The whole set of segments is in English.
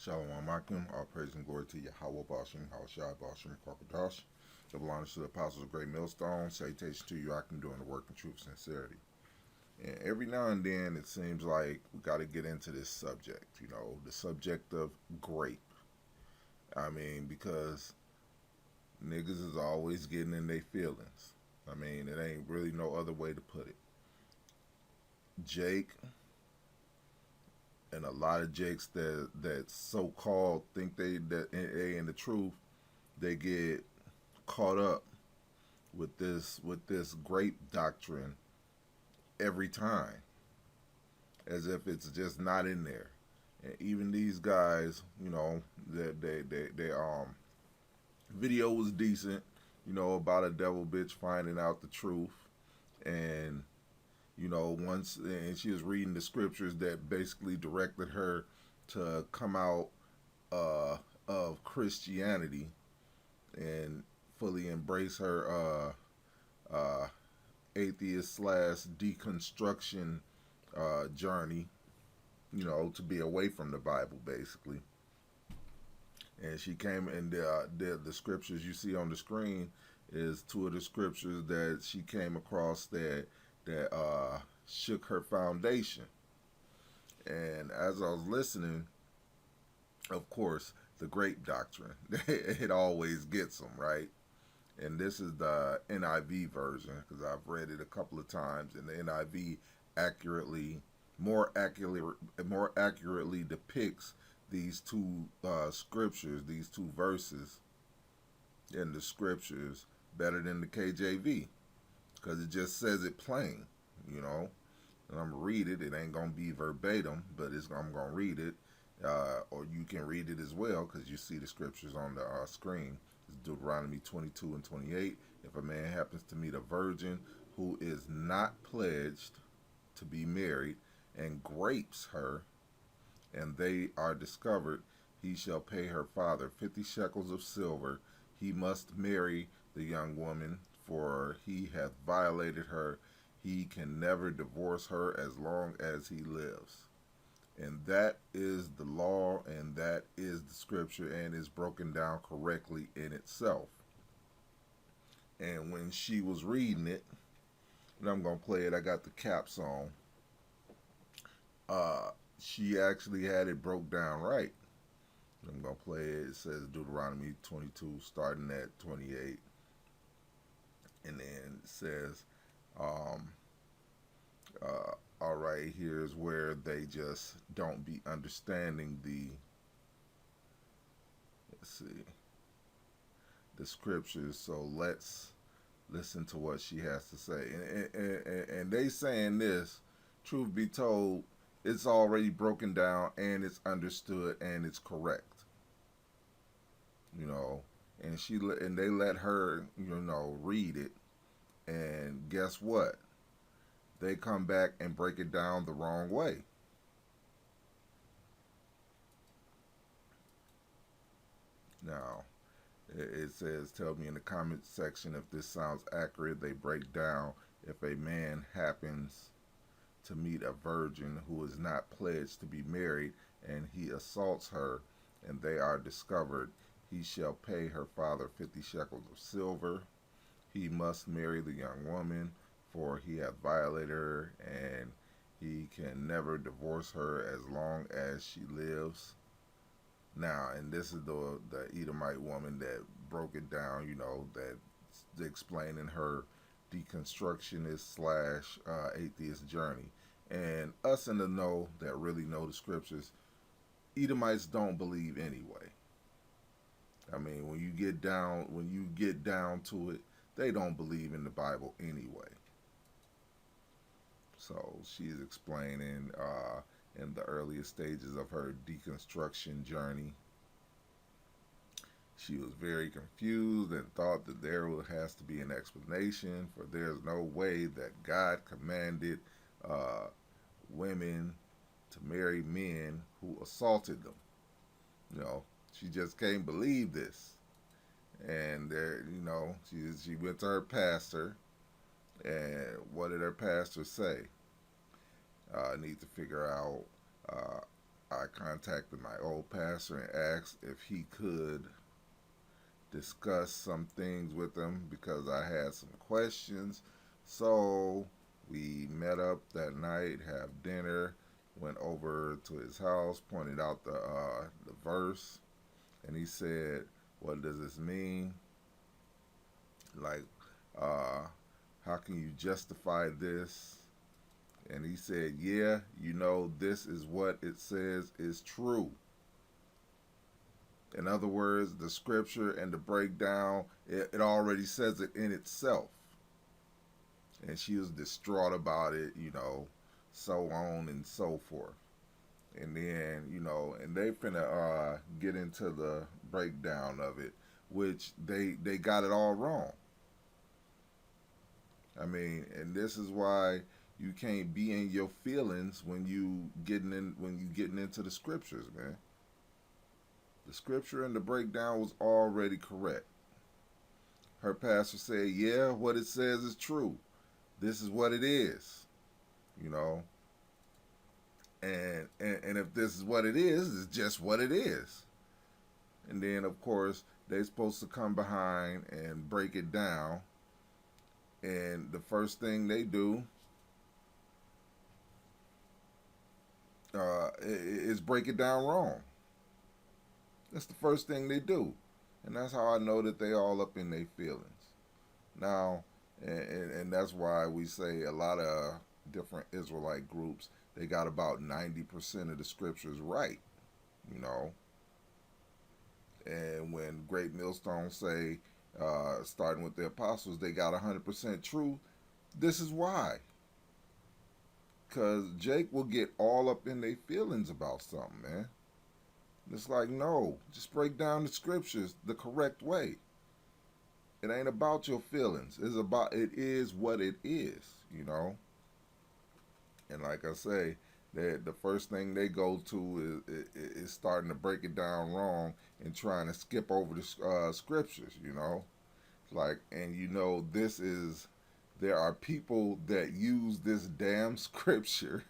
Shalom Akim, all praise and glory to Yahweh Bashim, Hawashai Bashim, Kwakadash. Double honors to the apostles of Great Millstone. Salutation to you, Akim, doing the work in truth and sincerity. And every now and then it seems like we got to get into this subject, the subject of grape. Because niggas is always getting in their feelings. It ain't really no other way to put it. Jake and a lot of Jakes that so called think they in the truth, they get caught up with this grape doctrine every time, as if it's just not in there. And even these guys, they video was decent, about a devil bitch finding out the truth, and once, and she was reading the scriptures that basically directed her to come out of Christianity and fully embrace her atheist slash deconstruction journey, to be away from the Bible, basically. And she came, and the scriptures you see on the screen is two of the scriptures that she came across that shook her foundation. And as I was listening, of course, the grape doctrine, it always gets them, right? And this is the NIV version, because I've read it a couple of times, and the NIV more accurately depicts these two scriptures, these two verses in the scriptures better than the KJV, because it just says it plain, and I'm gonna read it. It ain't gonna be verbatim, but I'm gonna read it, or you can read it as well, because you see the scriptures on the screen. It's Deuteronomy 22 and 28. If a man happens to meet a virgin who is not pledged to be married and grapes her, and they are discovered, he shall pay her father 50 shekels of silver. He must marry the young woman, for he hath violated her. He can never divorce her as long as he lives. And that is the law, and that is the scripture, and is broken down correctly in itself. And when she was reading it, and I'm going to play it, I got the caps on, she actually had it broke down right. I'm going to play it. It says Deuteronomy 22, starting at 28. And then it says, all right, here's where they just don't be understanding the scriptures. So let's listen to what she has to say. And they saying this, truth be told, it's already broken down, and it's understood, and it's correct. And they let her, read it, and guess what? They come back and break it down the wrong way. Now, it says, tell me in the comment section if this sounds accurate. They break down, if a man happens to meet a virgin who is not pledged to be married, and he assaults her, and they are discovered, he shall pay her father 50 shekels of silver. He must marry the young woman, for he hath violated her, and he can never divorce her as long as she lives. Now, and this is the Edomite woman that broke it down, that's explaining her deconstructionist slash atheist journey. And us in the know that really know the scriptures, Edomites don't believe anyway. When you get down to it, they don't believe in the Bible anyway. So she's explaining in the earliest stages of her deconstruction journey, she was very confused and thought that there has to be an explanation, for there's no way that God commanded women to marry men who assaulted them. She just can't believe this. And there, she went to her pastor, and what did her pastor say? I need to figure out I contacted my old pastor and asked if he could discuss some things with him because I had some questions. So we met up that night, have dinner, went over to his house, pointed out the verse, and he said, "What does this mean? Like, uh, how can you justify this?" And he said, "Yeah, this is what it says is true." In other words, the scripture and the breakdown, it already says it in itself. And she was distraught about it, so on and so forth. And then, and they finna get into the breakdown of it, which they got it all wrong. I mean, and this is why you can't be in your feelings when you getting into the scriptures, man. The scripture and the breakdown was already correct. Her pastor said, "Yeah, what it says is true. This is what it is." You know, and if this is what it is, it's just what it is. And then of course they're supposed to come behind and break it down. And the first thing they do is break it down wrong. That's the first thing they do. And that's how I know that they all up in their feelings. Now, and that's why we say a lot of different Israelite groups, they got about 90% of the scriptures right, you know. And when Great Millstones say, starting with the apostles, they got 100% true, this is why. Because Jake will get all up in their feelings about something, man. It's like, no, just break down the scriptures the correct way. It ain't about your feelings. It is what it is, you know. And like I say, the first thing they go to is starting to break it down wrong and trying to skip over the scriptures, you know. Like, and there are people that use this damn scripture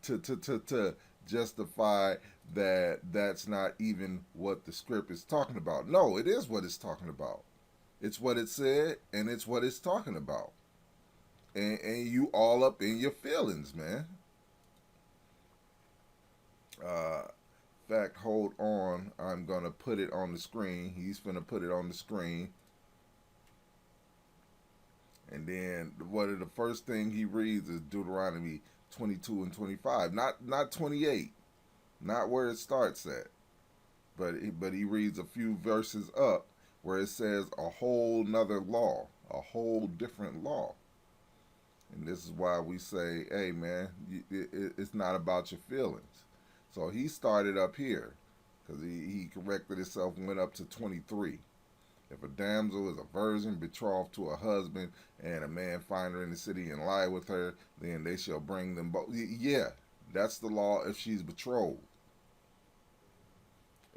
to justify that that's not even what the script is talking about. No, it is what it's talking about. It's what it said, and it's what it's talking about. And you all up in your feelings, man. In fact, hold on. I'm going to put it on the screen. He's going to put it on the screen. And then the first thing he reads is Deuteronomy 22 and 25. Not 28. Not where it starts at. But he reads a few verses up where it says a whole nother law, a whole different law. And this is why we say, hey, man, it's not about your feelings. So he started up here because he corrected himself and went up to 23. If a damsel is a virgin betrothed to a husband and a man find her in the city and lie with her, then they shall bring them both. Yeah, that's the law if she's betrothed.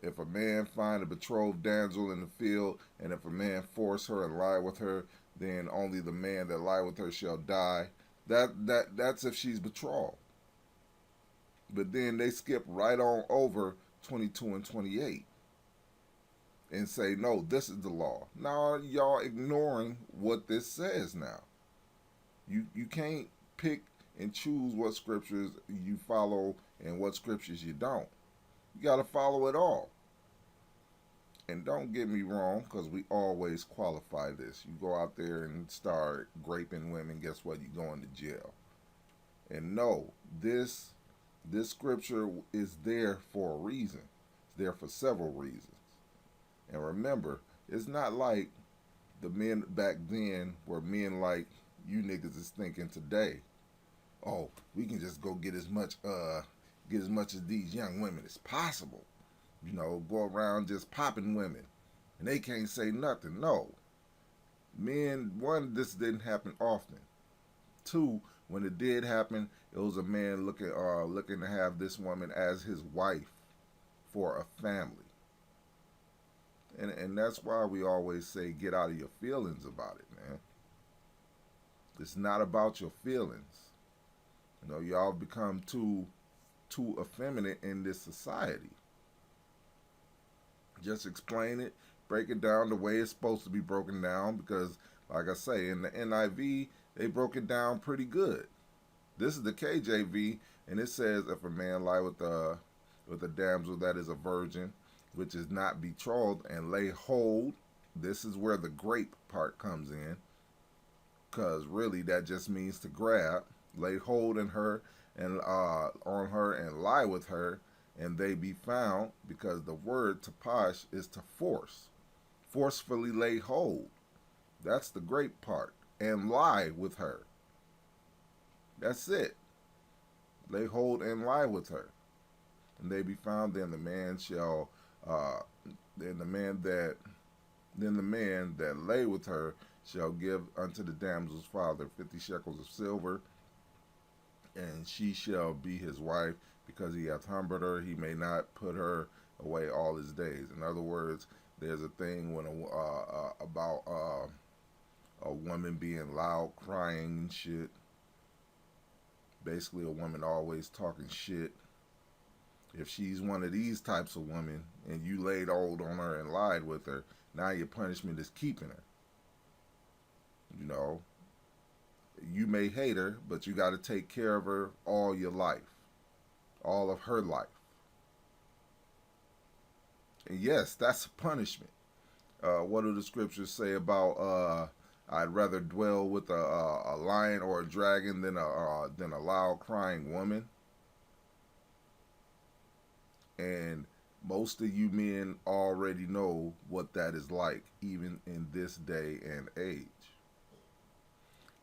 If a man find a betrothed damsel in the field, and if a man force her and lie with her, then only the man that lie with her shall die. That's if she's betrothed. But then they skip right on over 22 and 28 and say, no, this is the law. Now y'all ignoring what this says now. You can't pick and choose what scriptures you follow and what scriptures you don't. You got to follow it all. And don't get me wrong, because we always qualify this. You go out there and start graping women, guess what? You're going to jail. And no, this scripture is there for a reason. It's there for several reasons. And remember, it's not like the men back then were men like you niggas is thinking today. Oh, we can just go get as much as these young women as possible. You know, go around just popping women. And they can't say nothing. No. Men, one, this didn't happen often. Two, when it did happen, it was a man looking to have this woman as his wife for a family. And that's why we always say get out of your feelings about it, man. It's not about your feelings. You know, y'all become too too effeminate in this society. Just explain it, break it down the way it's supposed to be broken down, because, like I say, in the NIV, they broke it down pretty good. This is the KJV, and it says, if a man lie with a damsel that is a virgin, which is not betrothed, and lay hold, this is where the grape part comes in, because really that just means to grab, lay hold in her and on her and lie with her, and they be found, because the word tapash is to force, forcefully lay hold. That's the grape part, and lie with her. That's it. Lay hold and lie with her, and they be found. Then the man shall, then the man that lay with her shall give unto the damsel's father 50 shekels of silver, and she shall be his wife, because he hath humbled her. He may not put her away all his days. In other words, there's a thing when about a woman being loud, crying and shit. Basically, a woman always talking shit. If she's one of these types of women and you laid hold on her and lied with her, now your punishment is keeping her. You know, you may hate her, but you got to take care of her all your life, all of her life. And yes, that's a punishment. What do the scriptures say about I'd rather dwell with a lion or a dragon than a loud crying woman? And most of you men already know what that is like, even in this day and age.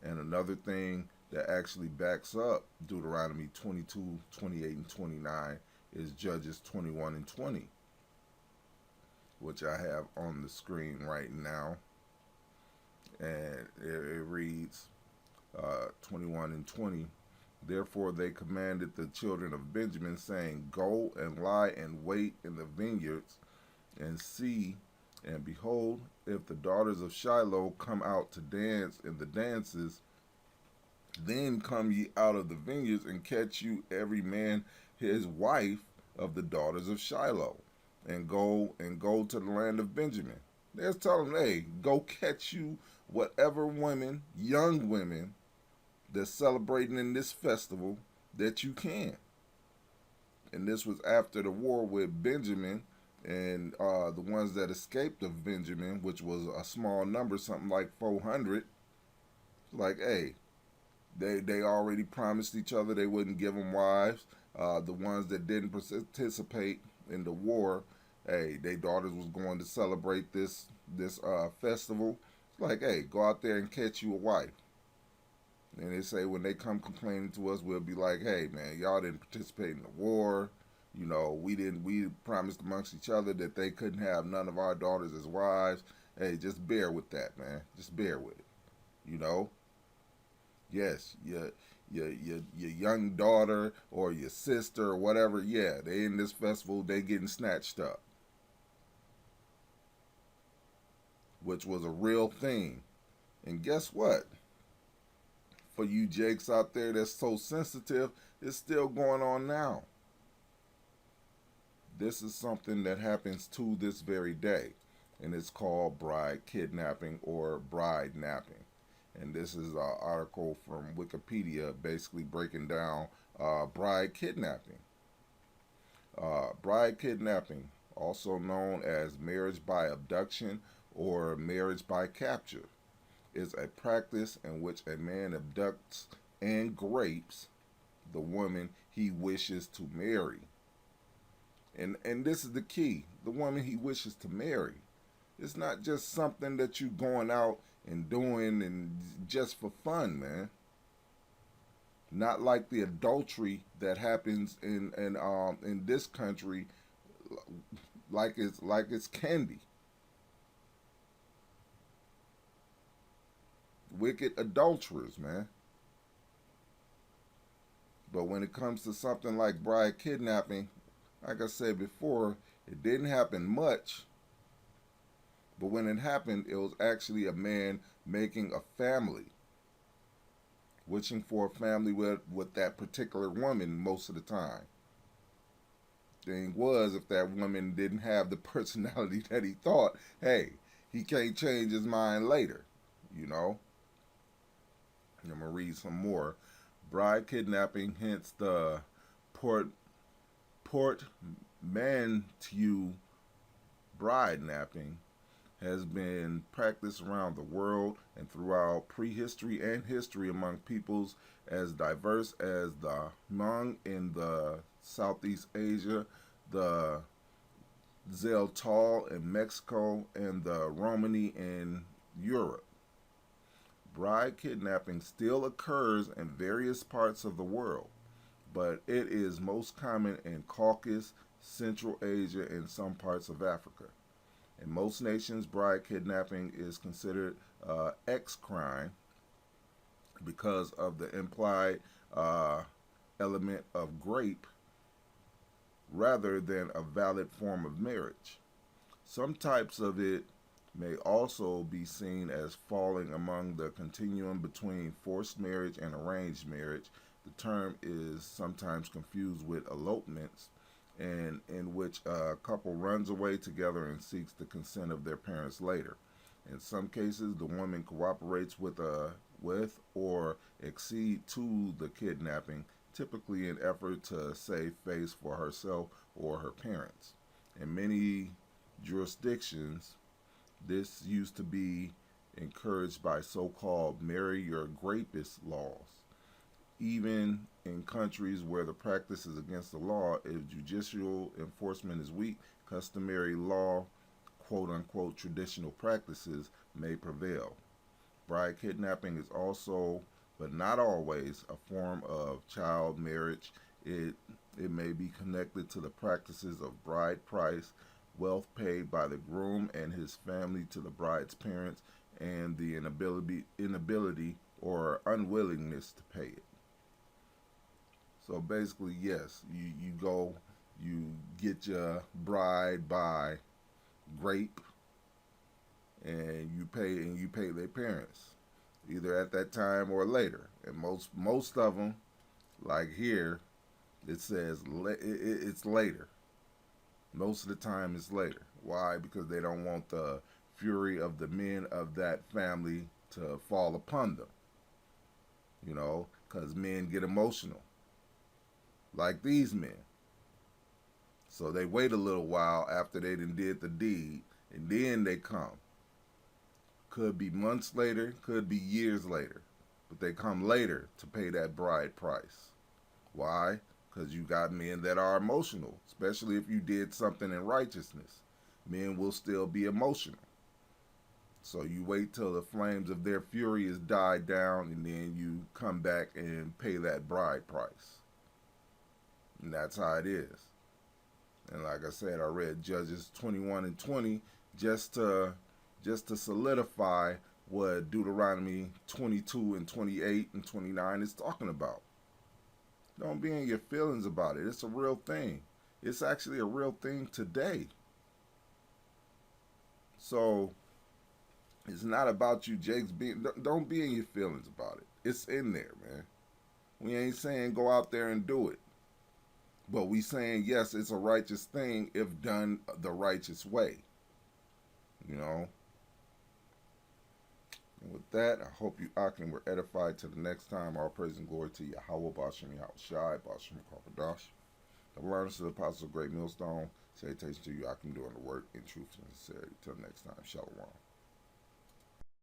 And another thing that actually backs up Deuteronomy 22, 28, and 29 is Judges 21 and 20, which I have on the screen right now. And it reads 21 and 20. Therefore they commanded the children of Benjamin, saying, Go and lie and wait in the vineyards, and see, and behold, if the daughters of Shiloh come out to dance in the dances, then come ye out of the vineyards, and catch you every man his wife of the daughters of Shiloh, and go to the land of Benjamin. They're telling them, hey, go catch you whatever women, young women, that's celebrating in this festival that you can. And this was after the war with Benjamin, and the ones that escaped of Benjamin, which was a small number, something like 400. Like, hey, they already promised each other they wouldn't give them wives. The ones that didn't participate in the war, hey, their daughters was going to celebrate this festival. It's like, hey, go out there and catch you a wife. And they say when they come complaining to us, we'll be like, hey, man, y'all didn't participate in the war. You know, we promised amongst each other that they couldn't have none of our daughters as wives. Hey, just bear with that, man. Just bear with it. You know? Yes, your young daughter or your sister or whatever, yeah, they in this festival, they getting snatched up. Which was a real thing. And guess what? For you jakes out there that's so sensitive, it's still going on now. This is something that happens to this very day, and it's called bride kidnapping or bride napping. And this is an article from Wikipedia basically breaking down bride kidnapping. Bride kidnapping, also known as marriage by abduction or marriage by capture, is a practice in which a man abducts and grapes the woman he wishes to marry. And this is the key, the woman he wishes to marry. It's not just something that you going out and doing and just for fun, man. Not like the adultery that happens in this country, like it's candy. Wicked adulterers, man. But when it comes to something like bride kidnapping, like I said before, it didn't happen much. But when it happened, it was actually a man making a family, wishing for a family with that particular woman most of the time. Thing was, if that woman didn't have the personality that he thought, hey, he can't change his mind later, you know. I'm gonna read some more. Bride kidnapping, hence the port portmanteau bride napping, has been practiced around the world and throughout prehistory and history among peoples as diverse as the Hmong in the Southeast Asia, the Zeltal in Mexico, and the Romani in Europe. Bride kidnapping still occurs in various parts of the world, but it is most common in Caucasus, Central Asia, and some parts of Africa. In most nations, bride kidnapping is considered ex crime because of the implied uh, element of grape rather than a valid form of marriage. Some types of it may also be seen as falling among the continuum between forced marriage and arranged marriage. The term is sometimes confused with elopements, and in which a couple runs away together and seeks the consent of their parents later. In some cases, the woman cooperates with or accede to the kidnapping, typically in effort to save face for herself or her parents. In many jurisdictions, this used to be encouraged by so-called marry your grapist laws. Even in countries where the practice is against the law, if judicial enforcement is weak, customary law, quote unquote, traditional practices may prevail. Bride kidnapping is also, but not always, a form of child marriage. It, it may be connected to the practices of bride price, wealth paid by the groom and his family to the bride's parents, and the inability or unwillingness to pay it. So basically, yes, you go, you get your bride by grape, and you pay their parents either at that time or later. And most of them, like here, it says it's later. Most of the time, it's later. Why? Because they don't want the fury of the men of that family to fall upon them. You know, because men get emotional, like these men. So they wait a little while after they done did the deed, and then they come. Could be months later, could be years later, but they come later to pay that bride price. Why? Because you got men that are emotional, especially if you did something in righteousness. Men will still be emotional. So you wait till the flames of their fury is died down, and then you come back and pay that bride price. And that's how it is. And like I said, I read Judges 21 and 20 just to solidify what Deuteronomy 22 and 28 and 29 is talking about. Don't be in your feelings about it. It's a real thing. It's actually a real thing today. So it's not about you, Jake's being. Don't be in your feelings about it. It's in there, man. We ain't saying go out there and do it, but we saying yes, it's a righteous thing if done the righteous way. You know. And with that, I hope you Akim were edified. To the next time, all praise and glory to Yahweh, Bashem Yahweh Shai, Bashem Kwapadash. The learners to the apostles of Great Millstone. Salutation to you, Akim, doing the work in truth and sincerity. Till next time, Shalom.